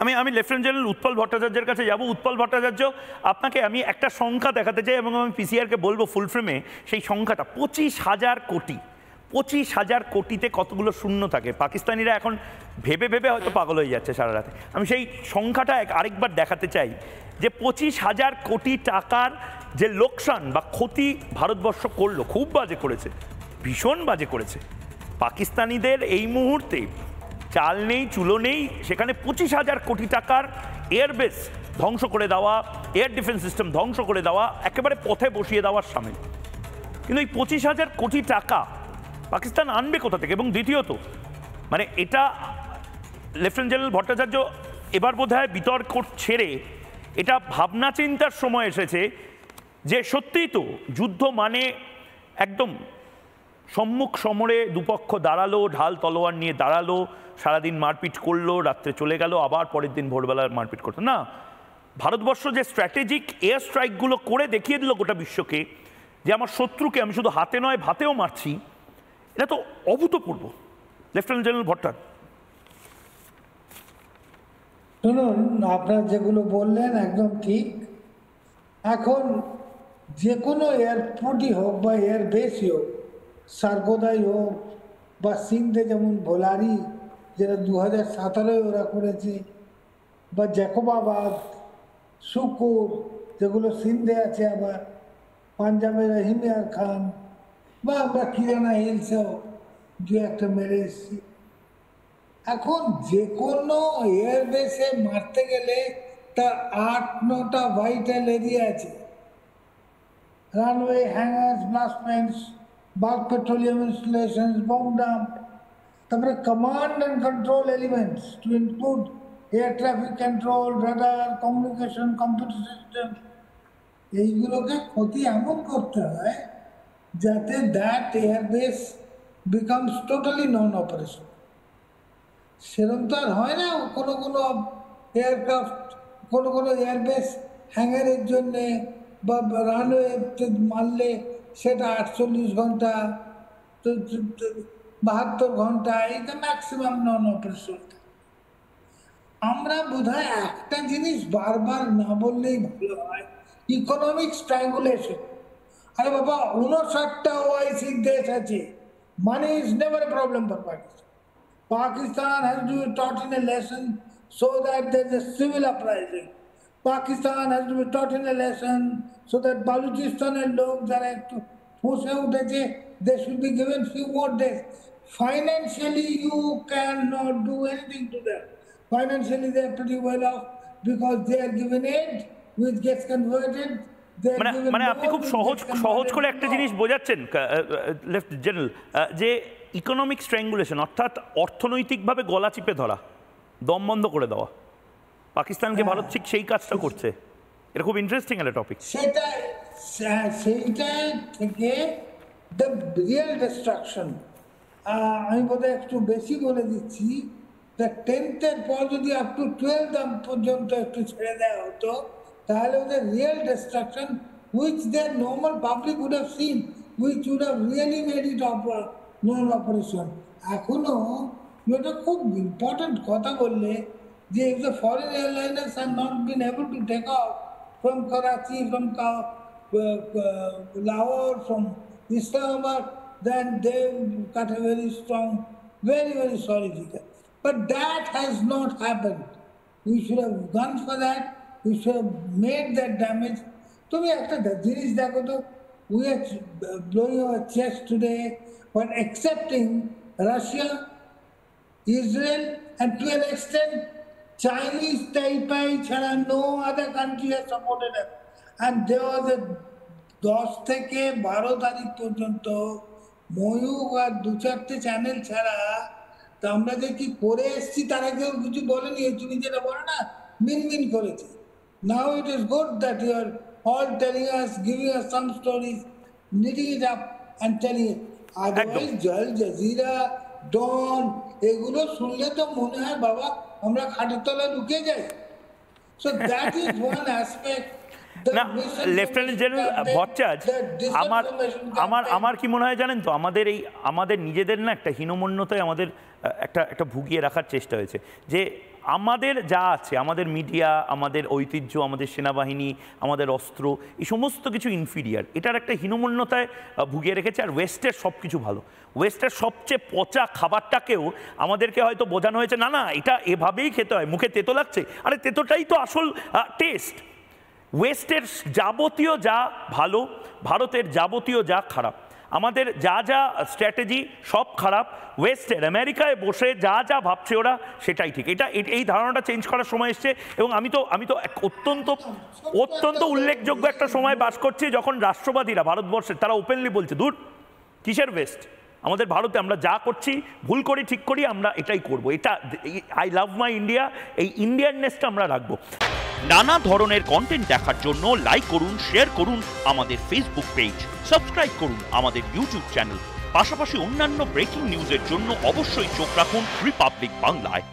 আমি আমি lieutenant general Utpal ভট্টাচার্যের কাছে যাব। উৎপল ভট্টাচার্য, আপনাকে আমি একটা সংখ্যা দেখাতে চাই এবং আমি পিসিআরকে বলবো ফুল ফ্রেমে সেই সংখ্যাটা 25,000 কোটি। 25,000 কোটিতে কতগুলো শূন্য থাকে? পাকিস্তানিরা এখন ভেবে ভেবে হয়তো পাগল হয়ে যাচ্ছে সারা রাতে। আমি সেই সংখ্যাটা আরেকবার দেখাতে চাই যে 25,000 কোটি টাকার যে লোকসান বা ক্ষতি ভারতবর্ষ করলো, খুব বাজে করেছে, ভীষণ বাজে করেছে। পাকিস্তানিদের এই মুহূর্তে চাল নেই, চুলো নেই, সেখানে 25,000 কোটি টাকার এয়ারবেস ধ্বংস করে দেওয়া, এয়ার ডিফেন্স সিস্টেম ধ্বংস করে দেওয়া, একেবারে পথে বসিয়ে দেওয়ার সামিল। কিন্তু এই 25,000 কোটি টাকা পাকিস্তান আনবে কোথা থেকে? এবং দ্বিতীয়ত, মানে এটা লেফটেন্যান্ট জেনারেল ভট্টাচার্য এবার বোধহয় বিতর্ক ছেড়ে এটা ভাবনা চিন্তার সময় এসেছে যে সত্যিই তো যুদ্ধ মানে একদম সম্মুখ সমরে দুপক্ষ দাঁড়ালো, ঢাল তলোয়ার নিয়ে দাঁড়ালো, সারাদিন মারপিট করলো, রাত্রে চলে গেল, আবার পরের দিন ভোরবেলা মারপিট করতো না। ভারতবর্ষ যে স্ট্র্যাটেজিক এয়ার স্ট্রাইকগুলো করে দেখিয়ে দিল গোটা বিশ্বকে যে আমার শত্রুকে আমি শুধু হাতে নয় ভাতেও মারছি, এটা তো অভূতপূর্ব। লেফটেন্যান্ট জেনারেল ভট্টাচার্য, শুনুন, আপনারা যেগুলো বললেন একদম ঠিক। এখন যে কোনো এয়ারপোর্টই হোক বা এয়ার বেসই হোক, সার্গোদাই হোক বা সিন্ধে যেমন ভোলারি যেটা 2017 ওরা করেছে, বা জ্যাকোবাবাদ, সুকুর যেগুলো সিন্ধে আছে, আবার পাঞ্জাবের রহিমিয়ার খান, বা আমরা কিরানা হিলসেও দু একটা মেরে এসেছি। এখন যে কোনো এয়ারবেসে মারতে গেলে তার 8-9টা ভাইটাল এরিয়া আছে। Runway, hangars, blastments, bulk petroleum installations, bomb dump, তারপরে command and control elements to include air traffic control, radar, communication, computer system. এইগুলোকে ক্ষতি এমন করতে হয় যাতে that airbase becomes totally non operation. সেরকম তো আর হয় না। কোনো কোনো এয়ারক্রাফট, কোনো এয়ারবেস হ্যাঙ্গারের জন্যে বা রানওয়েতে মারলে সেটা 48 ঘন্টা, 72 ঘন্টা, এইটা ম্যাক্সিমাম নন অপারেশন। আমরা বোধহয় একটা জিনিস বারবার না বললেই ভালো হয়, ইকোনমিক স্ট্র্যাঙ্গুলেশন। আরে বাবা, 59টা ওআইসি দেশ আছে, money is never a problem for Pakistan. Pakistan has to be taught in a lesson so that there is a civil uprising. Pakistan has to be taught in a lesson so that Baluchistaner log jara ekটু ফুঁসে উঠেছে, they should be given few more days. Financially you cannot do anything to them. Financially they are pretty well off because they are given aid which gets converted. মানে আপনি খুব সহজ করে একটা জিনিস বোঝাচ্ছেন left general, যে ইকোনমিক স্ট্র্যাঙ্গুলেশন অর্থাৎ অর্থনৈতিকভাবে গলা চিপে ধরা, দম বন্ধ করে দেওয়া। পাকিস্তানকে ভারত ঠিক সেই কাজটা করছে। এটা খুব ইন্টারেস্টিং একটা টপিক। সেইটা থেকে দ্য রিয়েল ডিস্ট্রাকশন, আমি বোধহয় একটু বেশি বলে দিচ্ছি, দ্য 10th পর যদি আপ টু 12 পর্যন্ত একটু ছেড়ে দেওয়া হতো, তাহলে ওদের real destruction which their normal public would have seen, which would have really made it non-operation. এখনো এটা খুব ইম্পর্টেন্ট কথা বললে যে if the foreign airliners have not been able to take off from Karachi, from Lahore, from Islamabad, then they cut a very strong, very, very sorry figure. But that has not happened. We should have gone for that. We should have made that damage. তুমি একটা জিনিস দেখো তো, we are blowing our chest today for accepting Russia, Israel, and to an extent Chinese Taipei ছাড়া no other country has supported us. And there was a 10 থেকে 12 তারিখ পর্যন্ত ময়ূক আর 2-4টে channel ছাড়া তা আমরা যে কি করে এসছি তারা কেউ কিছু বলেনি। তুমি যেটা বলো না, মিনমিন করেছে। Now it is good that you are all telling us, giving us some stories, knitting it up and telling it. Otherwise, Al Jazeera, Dawn, এগুলো শুনলে তো মনে হয় বাবা আমরা খাটের তলায় ঢুকে যাই। So that is one aspect. না, লেফটেন্যান্ট জেনারেল ভট্টাচার্য, আমার কি মনে হয় জানেন তো, আমাদের নিজেদের না একটা হীনমন্যতায় আমাদের একটা ভুগিয়ে রাখার চেষ্টা হয়েছে যে আমাদের যা আছে, আমাদের মিডিয়া, আমাদের ঐতিহ্য, আমাদের সেনাবাহিনী, আমাদের অস্ত্র, এই সমস্ত কিছু ইনফিরিয়ার, এটার একটা হীনমন্যতায় ভুগিয়ে রেখেছে। আর ওয়েস্টের সব কিছু ভালো, ওয়েস্টের সবচেয়ে পচা খাবারটাকেও আমাদেরকে হয়তো বোঝানো হয়েছে না না এটা এভাবেই খেতে হয়, মুখে তেতো লাগছে, আরে তেতোটাই তো আসল টেস্ট। ওয়েস্টের যাবতীয় যা ভালো, ভারতের যাবতীয় যা খারাপ, আমাদের যা যা স্ট্র্যাটেজি সব খারাপ, ওয়েস্টের আমেরিকায় বসে যা যা ভাবছে ওরা সেটাই ঠিক। এই ধারণাটা চেঞ্জ করার সময় এসছে। এবং আমি তো এক অত্যন্ত উল্লেখযোগ্য একটা সময় বাস করছি যখন রাষ্ট্রবাদীরা ভারতবর্ষের তারা ওপেনলি বলছে দূর কিসের ওয়েস্ট, আমাদের ভারতে আমরা যা করছি ভুল করি ঠিক করি আমরা এটাই করব, এটা আই লাভ মাই ইন্ডিয়া, এই ইন্ডিয়াননেসটা আমরা রাখবো। নানা ধরনের কন্টেন্ট দেখার জন্য লাইক করুন, শেয়ার করুন আমাদের ফেসবুক পেজ, সাবস্ক্রাইব করুন আমাদের ইউটিউব চ্যানেল। পাশাপাশি অন্যান্য ব্রেকিং নিউজের জন্য অবশ্যই চোখ রাখুন রিপাবলিক বাংলায়।